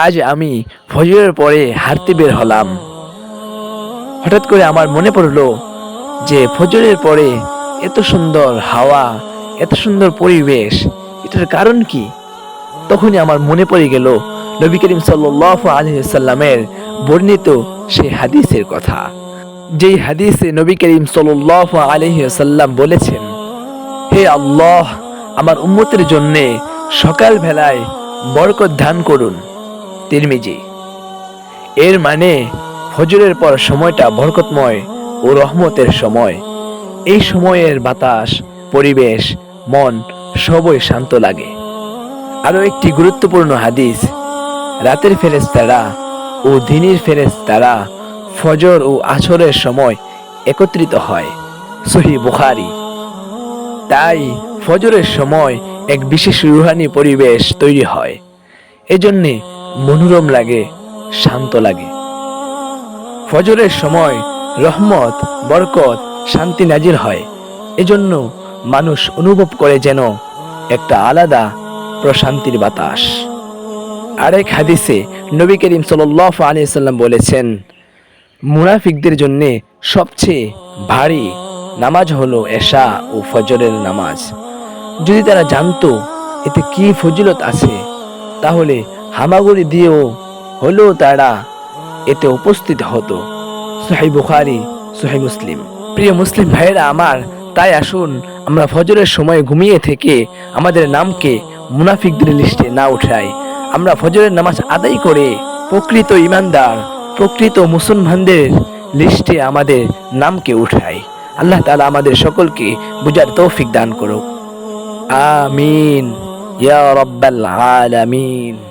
আজ আমি ফজরের পরে হাঁটতে বের হলাম। হঠাৎ করে আমার মনে পড়লো যে ফজরের পরে এত সুন্দর হাওয়া, এত সুন্দর পরিবেশ, এটার কারণ কি? তখনই আমার মনে পড়ে গেল নবী করিম সাল্লাল্লাহু আলাইহি ওয়াসাল্লামের বর্ণিত সেই হাদিসের কথা। যেই হাদিসে নবী করিম সাল্লাল্লাহু আলাইহি ওয়াসাল্লাম বলেছেন, হে আল্লাহ, আমার উম্মতের জন্য সকাল বেলায় বরকত দান করুন। তিরমিজি। এর মানে ফজরের পর সময়টা বরকতময় ও রহমতের সময়। এই সময়ের বাতাস, পরিবেশ, মন সবই শান্ত লাগে। আরো একটি গুরুত্বপূর্ণ হাদিস, রাতের ফেরেশতারা ও দিনের ফেরেশতারা ফজর ও আসরের সময় একত্রিত হয়। সহিহ বুখারী। তাই ফজরের সময় এক বিশেষ রুহানি পরিবেশ তৈরি হয়। এজন্যে মনোরম লাগে, শান্ত লাগে। ফজরের সময় রহমত, বরকত, শান্তি নাজিল হয়। এজন্য মানুষ অনুভব করে যেন একটা আলাদা প্রশান্তির বাতাস। আরেক হাদিসে নবী করিম সাল্লাল্লাহু আলাইহি ওয়াসাল্লাম বলেছেন, মুনাফিকদের জন্য সবচেয়ে ভারী নামাজ হলো এশা ও ফজরের নামাজ। যদি তারা জানতো এতে কি ফজিলত আছে, তাহলে হামাগুড়ি দিয়েও হলেও তারা এতে উপস্থিত হতো। সহিহ বুখারী, সহিহ মুসলিম। প্রিয় মুসলিম ভাইয়েরা আমার, তাই আসুন আমরা ফজরের সময় ঘুমিয়ে থেকে আমাদের নামকে মুনাফিকদের লিস্টে না উঠাই। আমরা ফজরের নামাজ আদায় করে প্রকৃত ইমানদার, প্রকৃত মুসলমানদের লিস্টে আমাদের নামকে উঠাই। আল্লাহ তাআলা আমাদের সকলকে বুঝার তৌফিক দান করুক। আমিন ইয়া রাব্বাল আলামিন।